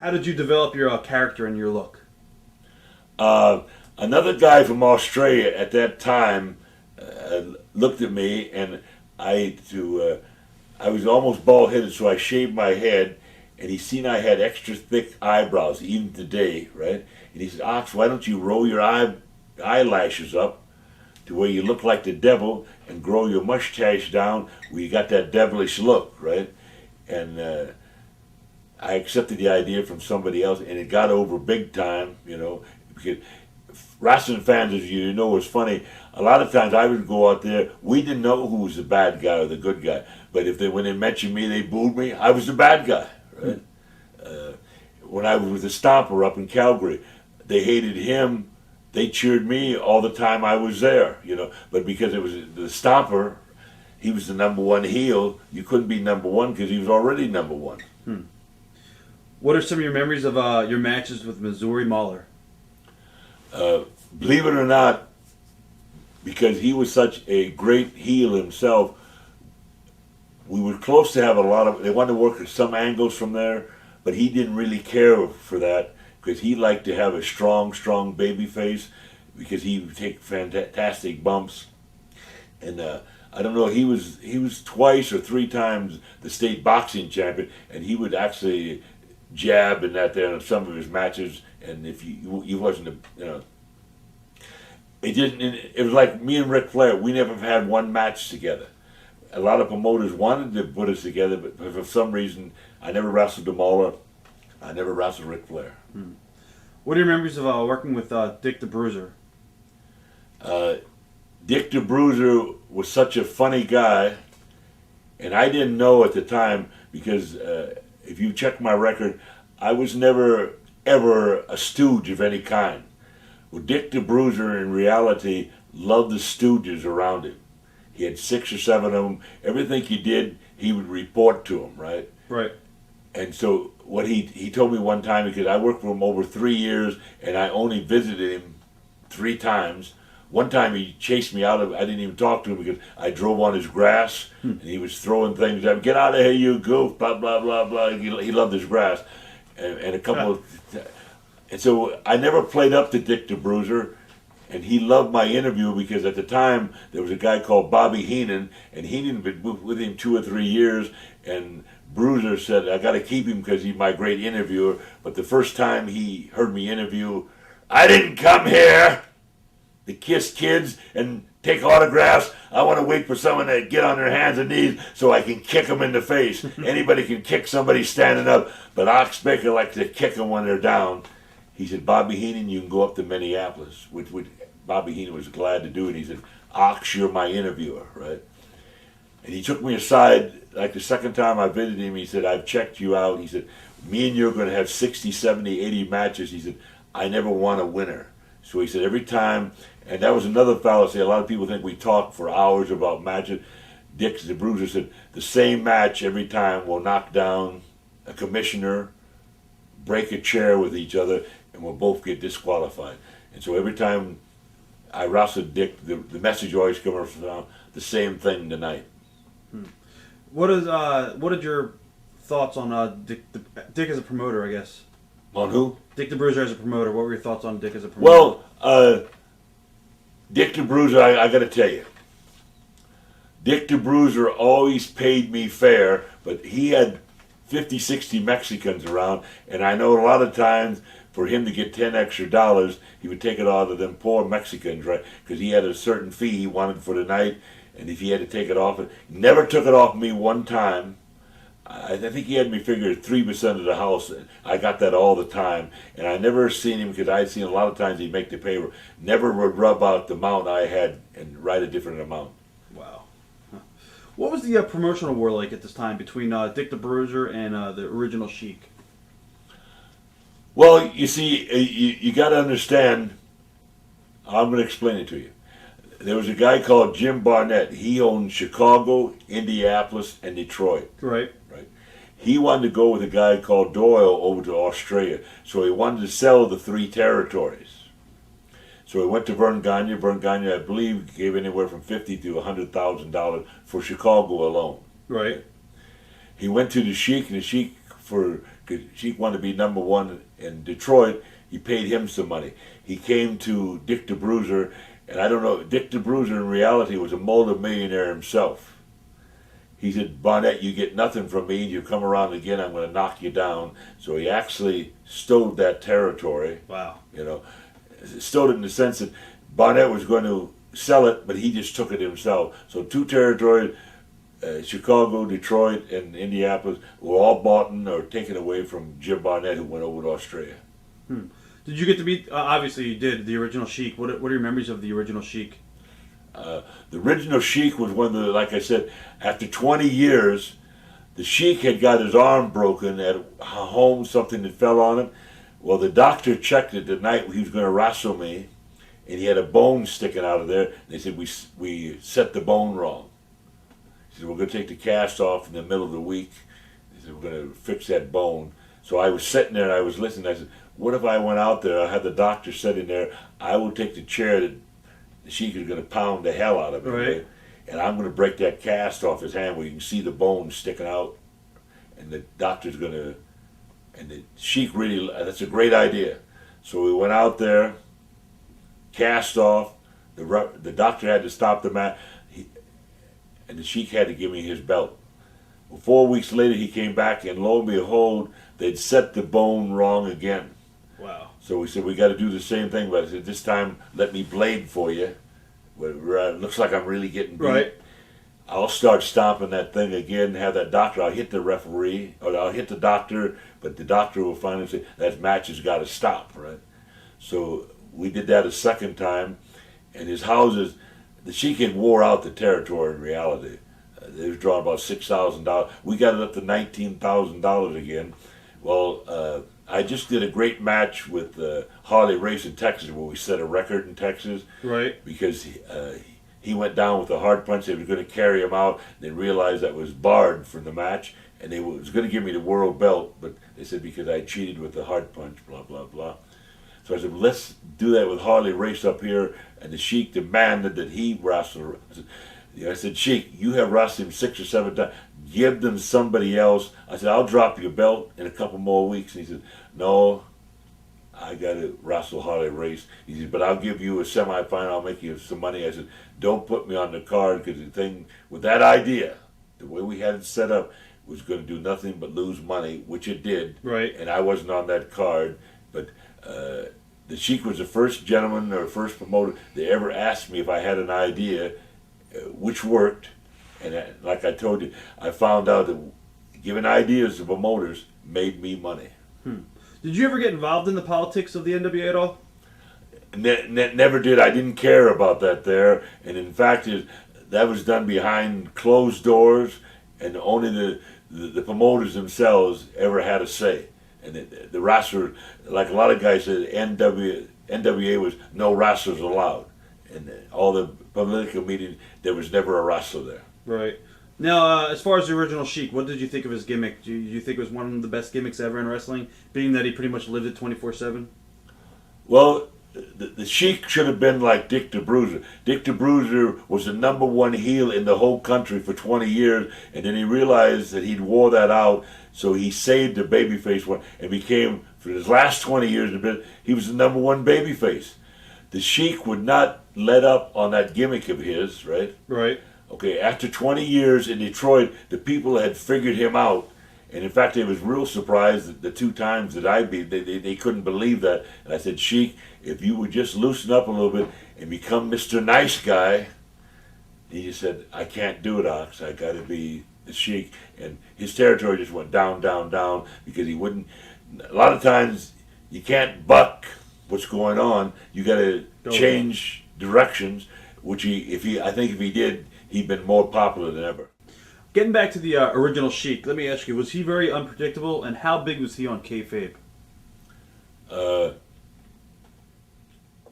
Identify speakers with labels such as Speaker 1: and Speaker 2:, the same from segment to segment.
Speaker 1: How did you develop your character and your look?
Speaker 2: Another guy from Australia at that time looked at me, and I was almost bald headed, so I shaved my head, and he seen I had extra thick eyebrows even today, right? And he said, "Ox, why don't you roll your eyelashes up to where you look like the devil, and grow your mustache down where you got that devilish look, right?" And I accepted the idea from somebody else, and it got over big time, because wrestling fans, as you know, was funny. A lot of times I would go out there. We didn't know who was the bad guy or the good guy, but when they mentioned me, they booed me. I was the bad guy, right? Uh, when I was with the Stomper up in Calgary, they hated him. They cheered me all the time I was there. But because it was the Stomper, he was the number one heel. You couldn't be number one because he was already number one.
Speaker 1: What are some of your memories of your matches with Missouri Mauler?
Speaker 2: Believe it or not, because he was such a great heel himself, we were close to have a lot of. They wanted to work some angles from there, but he didn't really care for that because he liked to have a strong baby face because he would take fantastic bumps. And I don't know, he was twice or three times the state boxing champion, and he would actually jab and that there in some of his matches. And if he wasn't it didn't. It was like me and Ric Flair. We never had one match together. A lot of promoters wanted to put us together, but for some reason, I never wrestled the Mauler. I never wrestled Ric Flair.
Speaker 1: What are your memories of working with Dick the Bruiser?
Speaker 2: Dick the Bruiser was such a funny guy, and I didn't know at the time because if you check my record, I was never ever a stooge of any kind. Well, Dick the Bruiser in reality loved the stooges around him. He had 6 or 7 of them. Everything he did, he would report to them, right?
Speaker 1: Right.
Speaker 2: And so what he told me one time, because I worked for him over 3 years and I only visited him 3 times. One time he chased me out of. I didn't even talk to him because I drove on his grass and he was throwing things at me. Get out of here, you goof! Blah blah blah blah. He loved his grass, and a couple of. And so I never played up to Dick the Bruiser, and he loved my interview because at the time there was a guy called Bobby Heenan, and Heenan had been with him 2 or 3 years, and Bruiser said, "I got to keep him because he's my great interviewer." But the first time he heard me interview, I didn't come here to kiss kids and take autographs. I want to wait for someone to get on their hands and knees so I can kick them in the face. Anybody can kick somebody standing up, but Ox Baker likes to kick them when they're down. He said, "Bobby Heenan, you can go up to Minneapolis," which Bobby Heenan was glad to do it. He said, "Ox, you're my interviewer," right? And he took me aside, like the second time I visited him, he said, "I've checked you out." He said, "Me and you are going to have 60, 70, 80 matches." He said, "I never won a winner." So he said, every time, and that was another fallacy. A lot of people think we talk for hours about matches. Dick the Bruiser said, the same match every time will knock down a commissioner, break a chair with each other, and we'll both get disqualified. And so every time I wrestled Dick, the message always comes from the same thing tonight.
Speaker 1: What are your thoughts on Dick as a promoter? I guess.
Speaker 2: On who?
Speaker 1: Dick the Bruiser as a promoter. What were your thoughts on Dick as a promoter?
Speaker 2: Well, Dick the Bruiser, I got to tell you, Dick the Bruiser always paid me fair, but he had 50, 60 Mexicans around, and I know a lot of times for him to get $10 extra, he would take it out of them poor Mexicans, right? Because he had a certain fee he wanted for the night, and if he had to take it off, he never took it off me one time. I think he had me figured 3% of the house. I got that all the time, and I never seen him because I'd seen a lot of times he'd make the paper. Never would rub out the amount I had and write a different amount.
Speaker 1: Wow. Huh. What was the promotional war like at this time between Dick the Bruiser and the original Sheik?
Speaker 2: Well, you see, you got to understand. I'm going to explain it to you. There was a guy called Jim Barnett. He owned Chicago, Indianapolis, and Detroit.
Speaker 1: Right.
Speaker 2: He wanted to go with a guy called Doyle over to Australia. So he wanted to sell the 3 territories. So he went to Vern Gagne. Vern Gagne, I believe, gave anywhere from $50,000 to $100,000 for Chicago alone.
Speaker 1: Right.
Speaker 2: He went to the Sheik, and the Sheik, for because Sheik wanted to be number one in Detroit. He paid him some money. He came to Dick the Bruiser, and I don't know, Dick the Bruiser in reality was a multi-millionaire himself. He said, Barnett, you get nothing from me, and you come around again, I'm going to knock you down. So he actually stowed that territory.
Speaker 1: Wow.
Speaker 2: You know, stowed it in the sense that Barnett was going to sell it, but he just took it himself. So 2 territories, Chicago, Detroit, and Indianapolis, were all bought or taken away from Jim Barnett, who went over to Australia.
Speaker 1: Did you get to meet, obviously you did, the original Sheik. What are your memories of the original Sheik?
Speaker 2: The original Sheik was one of the, like I said, after 20 years, the Sheik had got his arm broken at home, something that fell on him. Well, the doctor checked it the night he was going to wrestle me, and he had a bone sticking out of there. And they said, we set the bone wrong. He said, we're going to take the cast off in the middle of the week. He said, we're going to fix that bone. So I was sitting there and I was listening. I said, what if I went out there, I had the doctor sitting there, I will take the chair that the Sheik is going to pound the hell out of it.
Speaker 1: Right.
Speaker 2: And I'm going to break that cast off his hand where you can see the bone sticking out. And the doctor's going to, and the Sheik really, that's a great idea. So we went out there, cast off, the doctor had to stop the match, and the Sheik had to give me his belt. Well, 4 weeks later he came back, and lo and behold, they'd set the bone wrong again.
Speaker 1: Wow.
Speaker 2: So we said, we got to do the same thing, but I said, this time let me blade for you. It looks like I'm really getting beat.
Speaker 1: Right.
Speaker 2: I'll start stomping that thing again, have that doctor, I'll hit the referee, or I'll hit the doctor, but the doctor will finally say, that match has got to stop, right? So we did that a second time, and his houses, the Sheik had wore out the territory in reality. They was drawing about $6,000. We got it up to $19,000 again. Well, I just did a great match with Harley Race in Texas, where we set a record in Texas.
Speaker 1: Right.
Speaker 2: Because he went down with a hard punch. They were going to carry him out. They realized that was barred from the match, and they was going to give me the world belt, but they said because I cheated with the hard punch, blah, blah, blah. So I said, well, let's do that with Harley Race up here, and the Sheik demanded that he wrestle. I said, Sheik, you have wrestled him 6 or 7 times. Give them somebody else. I said, I'll drop your belt in a couple more weeks. And he said, no, I got to wrestle Harley Race. He said, but I'll give you a semifinal. I'll make you some money. I said, don't put me on the card, because the thing with that idea, the way we had it set up, was going to do nothing but lose money, which it did.
Speaker 1: Right.
Speaker 2: And I wasn't on that card. But the Sheik was the first gentleman or first promoter that ever asked me if I had an idea, which worked. And like I told you, I found out that giving ideas to promoters made me money.
Speaker 1: Did you ever get involved in the politics of the NWA at all?
Speaker 2: Never did. I didn't care about that there. And in fact, that was done behind closed doors, and only the promoters themselves ever had a say. And the wrestler, like a lot of guys said, NWA was no wrestlers allowed. And all the political meetings, there was never a wrestler there.
Speaker 1: Right. Now, as far as the original Sheik, what did you think of his gimmick? Do you think it was one of the best gimmicks ever in wrestling, being that he pretty much lived it 24/7?
Speaker 2: Well, the Sheik should have been like Dick the Bruiser. Dick the Bruiser was the #1 heel in the whole country for 20 years, and then he realized that he'd wore that out, so he saved the babyface one and became, for his last 20 years, he was the #1 babyface. The Sheik would not let up on that gimmick of his, right?
Speaker 1: Right.
Speaker 2: Okay, after 20 years in Detroit, the people had figured him out. And in fact, they was real surprised that the 2 times that I beat, they couldn't believe that. And I said, Sheik, if you would just loosen up a little bit and become Mr. Nice Guy. He just said, I can't do it, Ox. I got to be the Sheik. And his territory just went down, down, down, because he wouldn't. A lot of times, you can't buck what's going on. You got to change directions, which I think if he did, he'd been more popular than ever.
Speaker 1: Getting back to the original Sheik, let me ask you, was he very unpredictable, and how big was he on kayfabe?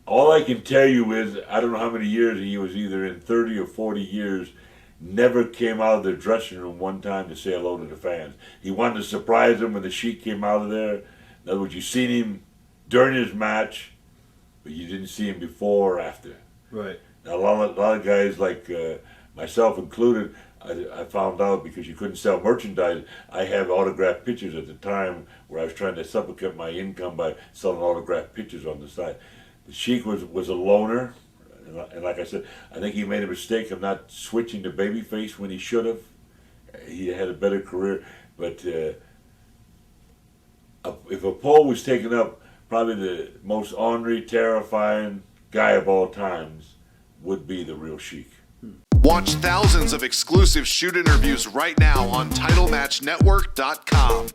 Speaker 2: All I can tell you is, I don't know how many years he was, either in 30 or 40 years, never came out of the dressing room one time to say hello to the fans. He wanted to surprise them when the Sheik came out of there. In other words, you seen him during his match, but you didn't see him before or after.
Speaker 1: Right.
Speaker 2: Now, a lot of guys, like myself included, I found out because you couldn't sell merchandise. I have autographed pictures at the time where I was trying to supplement my income by selling autographed pictures on the side. The Sheik was a loner, and like I said, I think he made a mistake of not switching to babyface when he should have. He had a better career, but if a poll was taken up, probably the most ornery, terrifying guy of all times would be the real Sheik.
Speaker 3: Watch thousands of exclusive shoot interviews right now on TitleMatchNetwork.com.